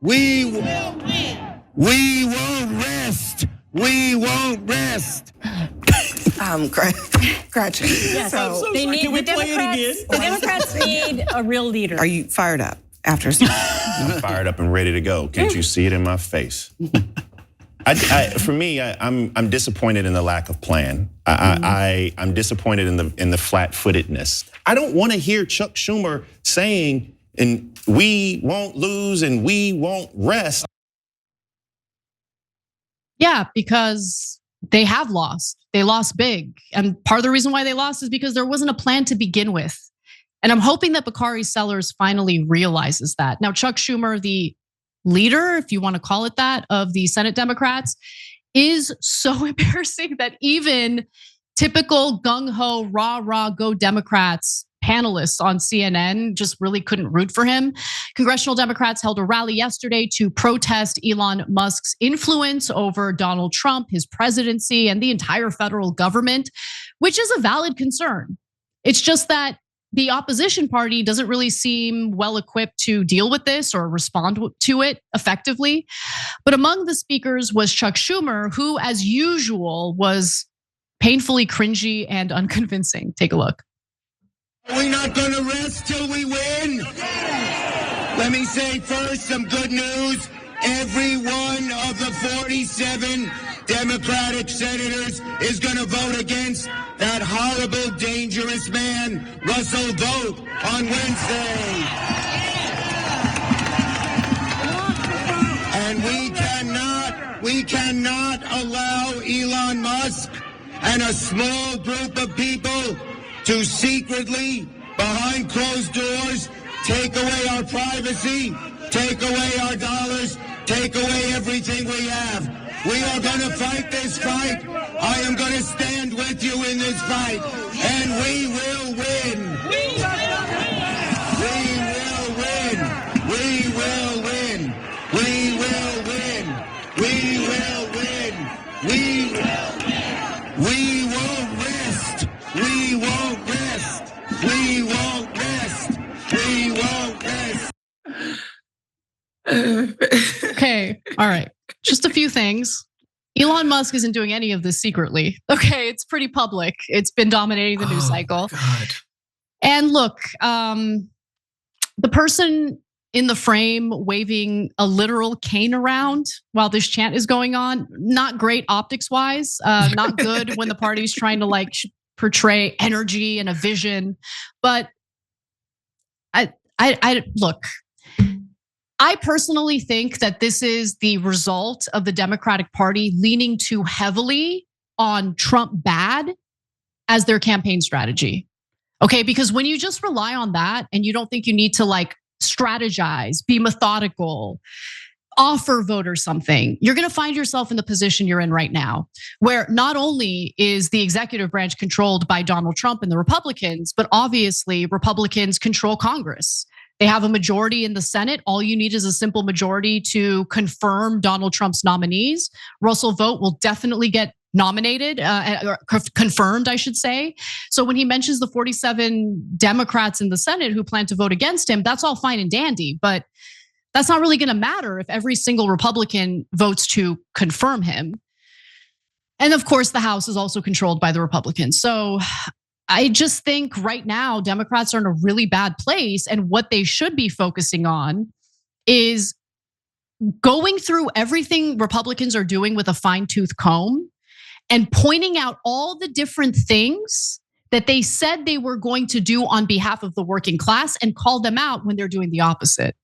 We will win. We won't rest. We won't rest. Gretchen. Yes, So they need the Democrats need a real leader. Are you fired up after? I'm fired up and ready to go. Can't you see it in my face? For me, I'm disappointed in the lack of plan. I'm disappointed in the flat-footedness. I don't want to hear Chuck Schumer saying, "And we won't lose and we won't rest." Yeah, because they have lost. They lost big. And part of the reason why they lost is because there wasn't a plan to begin with. And I'm hoping that Bakari Sellers finally realizes that. Now, Chuck Schumer, the leader, if you want to call it that, of the Senate Democrats, is so embarrassing that even typical gung-ho, rah-rah, go Democrats panelists on CNN just really couldn't root for him. Congressional Democrats held a rally yesterday to protest Elon Musk's influence over Donald Trump, his presidency, and the entire federal government, which is a valid concern. It's just that the opposition party doesn't really seem well equipped to deal with this or respond to it effectively. But among the speakers was Chuck Schumer, who, as usual, was painfully cringy and unconvincing. Take a look. Are we not gonna rest till we win? Let me say first some good news. Every one of the 47 Democratic senators is gonna vote against that horrible, dangerous man, Russell Vogt, on Wednesday. And we cannot allow Elon Musk and a small group of people to secretly, behind closed doors, take away our privacy, take away our dollars, take away everything we have. We are going to fight this fight. I am going to stand with you in this fight, and we will win. We will win. We will win. We will win. We will win. We will win. We won't rest. We won't rest. We won't rest. We won't rest. Okay, all right. Just a few things. Elon Musk isn't doing any of this secretly. Okay, it's pretty public. It's been dominating the news cycle. God. And look, the person in the frame waving a literal cane around while this chant is going on, not great optics wise, not good when the party's trying to like portray energy and a vision. But I look, I personally think that this is the result of the Democratic Party leaning too heavily on Trump bad as their campaign strategy. Okay, because when you just rely on that and you don't think you need to like strategize, be methodical, offer voters something, you're gonna find yourself in the position you're in right now, where not only is the executive branch controlled by Donald Trump and the Republicans, but obviously Republicans control Congress. They have a majority in the Senate. All you need is a simple majority to confirm Donald Trump's nominees. Russell Vogt will definitely get nominated, or confirmed, I should say. So when he mentions the 47 Democrats in the Senate who plan to vote against him, that's all fine and dandy, but that's not really gonna matter if every single Republican votes to confirm him. And of course, the House is also controlled by the Republicans. So I just think right now, Democrats are in a really bad place. And what they should be focusing on is going through everything Republicans are doing with a fine-tooth comb and pointing out all the different things that they said they were going to do on behalf of the working class and call them out when they're doing the opposite.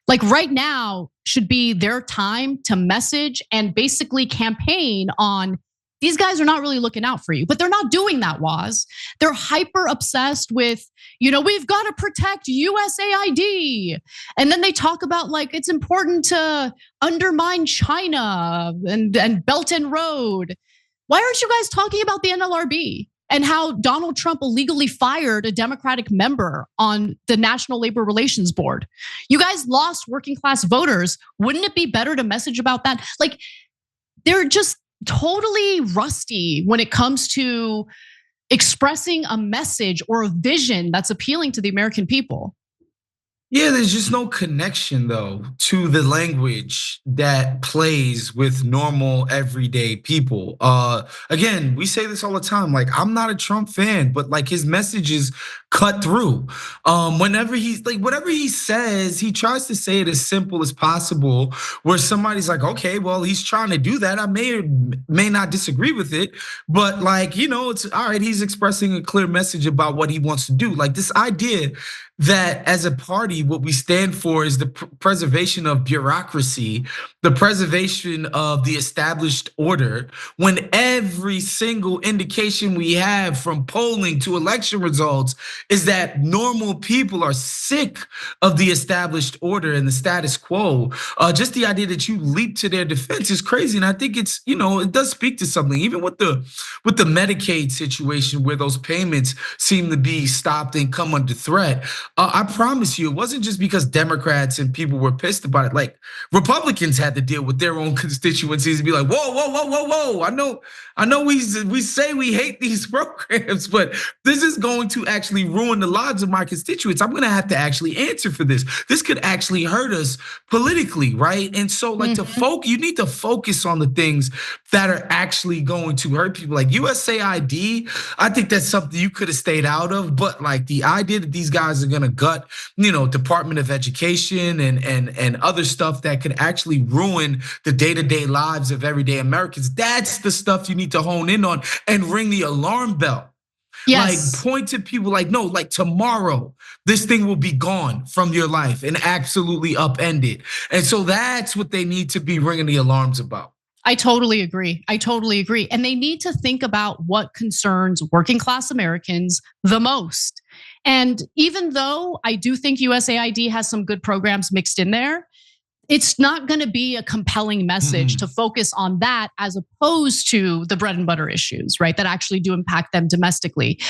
Like right now should be their time to message and basically campaign on these guys are not really looking out for you, but they're not doing that, Waz. They're hyper obsessed with, we've got to protect USAID. And then they talk about like, it's important to undermine China and Belt and Road. Why aren't you guys talking about the NLRB and how Donald Trump illegally fired a Democratic member on the National Labor Relations Board? You guys lost working class voters. Wouldn't it be better to message about that? Like, they're just totally rusty when it comes to expressing a message or a vision that's appealing to the American people. Yeah, there's just no connection though to the language that plays with normal everyday people. Again, we say this all the time. Like, I'm not a Trump fan, but like his messages cut through. Whenever he's like, whatever he says, he tries to say it as simple as possible. Where somebody's like, okay, well, he's trying to do that. I may or may not disagree with it, but like, it's all right. He's expressing a clear message about what he wants to do. Like this idea that as a party, what we stand for is the preservation of bureaucracy, the preservation of the established order, when every single indication we have from polling to election results is that normal people are sick of the established order and the status quo. Just the idea that you leap to their defense is crazy. And I think it's, it does speak to something, even with the Medicaid situation where those payments seem to be stopped and come under threat. I promise you, it wasn't just because Democrats and people were pissed about it. Like Republicans had to deal with their own constituencies and be like, whoa, whoa, whoa, whoa, whoa. I know we say we hate these programs, but this is going to actually ruin the lives of my constituents. I'm gonna have to actually answer for this. This could actually hurt us politically, right? And so like you need to focus on the things that are actually going to hurt people. Like USAID, I think that's something you could have stayed out of, but like the idea that these guys are gonna gut, Department of Education and other stuff that could actually ruin the day-to-day lives of everyday Americans. That's the stuff you need to hone in on and ring the alarm bell. Yes. Like point to people like, no, like tomorrow, this thing will be gone from your life and absolutely upended. And so that's what they need to be ringing the alarms about. I totally agree. And they need to think about what concerns working class Americans the most. And even though I do think USAID has some good programs mixed in there, it's not going to be a compelling message to focus on that as opposed to the bread and butter issues, right? That actually do impact them domestically.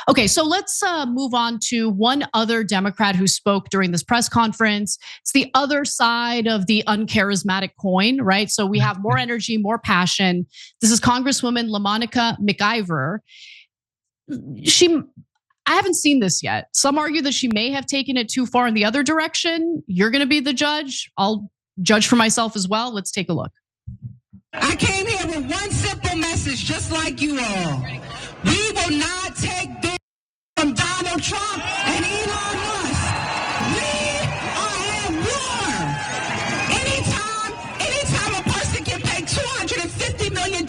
Okay, so let's move on to one other Democrat who spoke during this press conference. It's the other side of the uncharismatic coin, right? So we have more energy, more passion. This is Congresswoman LaMonica McIver. I haven't seen this yet. Some argue that she may have taken it too far in the other direction. You're going to be the judge. I'll judge for myself as well. Let's take a look. I came here with one simple message, just like you all. We will not take this from Donald Trump and Elon Musk. We are at war. Anytime a person can pay $250 million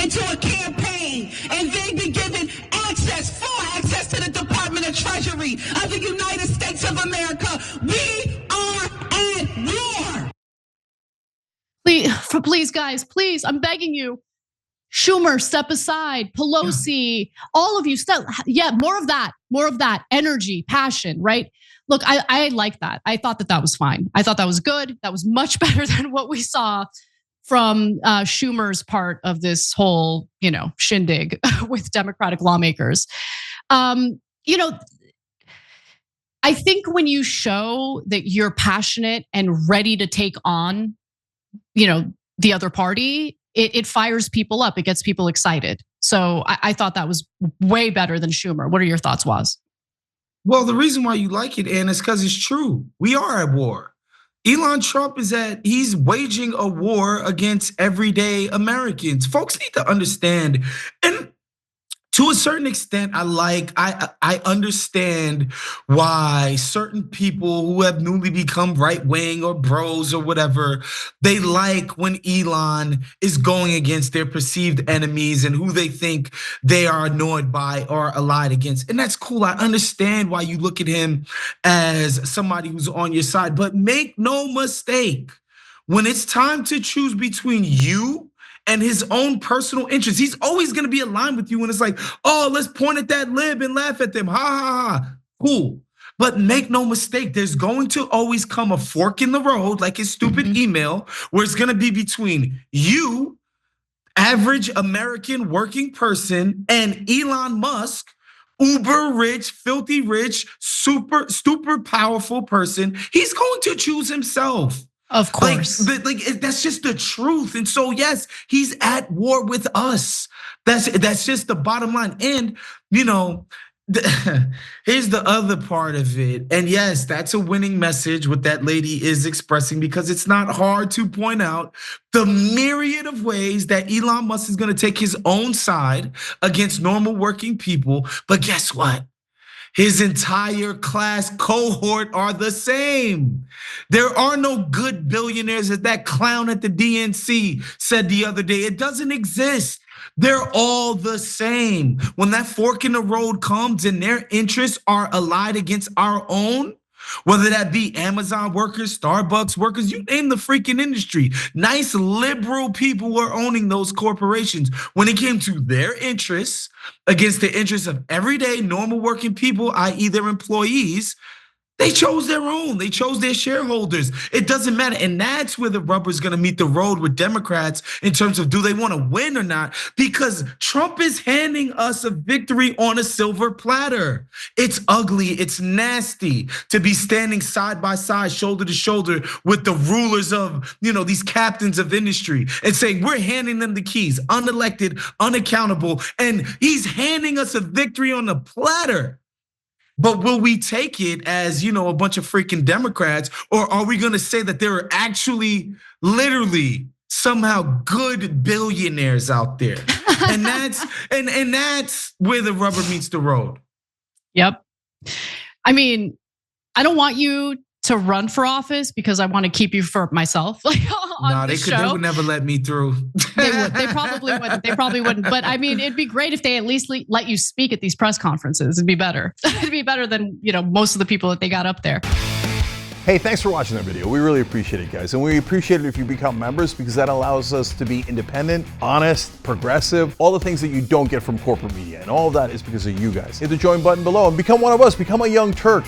into a campaign and they be given full access to the Department of Treasury of the United States of America, we are at war. Please, guys, please, I'm begging you. Schumer, step aside. Pelosi, all of you, step. Yeah, more of that energy, passion, right? Look, I like that. I thought that was fine. I thought that was good. That was much better than what we saw from Schumer's part of this whole, shindig with Democratic lawmakers. I think when you show that you're passionate and ready to take on, the other party, it fires people up. It gets people excited. So I thought that was way better than Schumer. What are your thoughts, Waz? Well, the reason why you like it, Ann, is because it's true. We are at war. Elon Trump he's waging a war against everyday Americans. Folks need to understand, and to a certain extent, I understand why certain people who have newly become right wing or bros or whatever, they like when Elon is going against their perceived enemies and who they think they are annoyed by or allied against. And that's cool. I understand why you look at him as somebody who's on your side, but make no mistake, when it's time to choose between you and his own personal interests, he's always gonna be aligned with you when it's like, oh, let's point at that lib and laugh at them. Ha ha ha. Cool. But make no mistake, there's going to always come a fork in the road, like his stupid email, where it's gonna be between you, average American working person, and Elon Musk, uber rich, filthy rich, super powerful person. He's going to choose himself. Of course. That's just the truth. And so, yes, he's at war with us. That's just the bottom line. And, Here's the other part of it. And yes, that's a winning message what that lady is expressing, because it's not hard to point out the myriad of ways that Elon Musk is going to take his own side against normal working people. But guess what? His entire class cohort are the same. There are no good billionaires, as that clown at the DNC said the other day. It doesn't exist. They're all the same. When that fork in the road comes and their interests are allied against our own, whether that be Amazon workers, Starbucks workers, you name the freaking industry. Nice liberal people were owning those corporations. When it came to their interests against the interests of everyday normal working people, i.e. their employees, they chose their own. They chose their shareholders. It doesn't matter. And that's where the rubber's gonna meet the road with Democrats in terms of, do they wanna win or not? Because Trump is handing us a victory on a silver platter. It's ugly, it's nasty to be standing side by side, shoulder to shoulder with the rulers of, these captains of industry and saying, we're handing them the keys, unelected, unaccountable, and he's handing us a victory on a platter. But will we take it as, a bunch of freaking Democrats, or are we gonna say that there are actually literally somehow good billionaires out there? And that's where the rubber meets the road. Yep. I mean, I don't want you to run for office because I want to keep you for myself. No, they would never let me through. They would. They probably wouldn't. They probably wouldn't. But I mean, it'd be great if they at least let you speak at these press conferences. It'd be better. It'd be better than, most of the people that they got up there. Hey, thanks for watching that video. We really appreciate it, guys. And we appreciate it if you become members, because that allows us to be independent, honest, progressive, all the things that you don't get from corporate media. And all of that is because of you guys. Hit the join button below and become one of us. Become a Young Turk.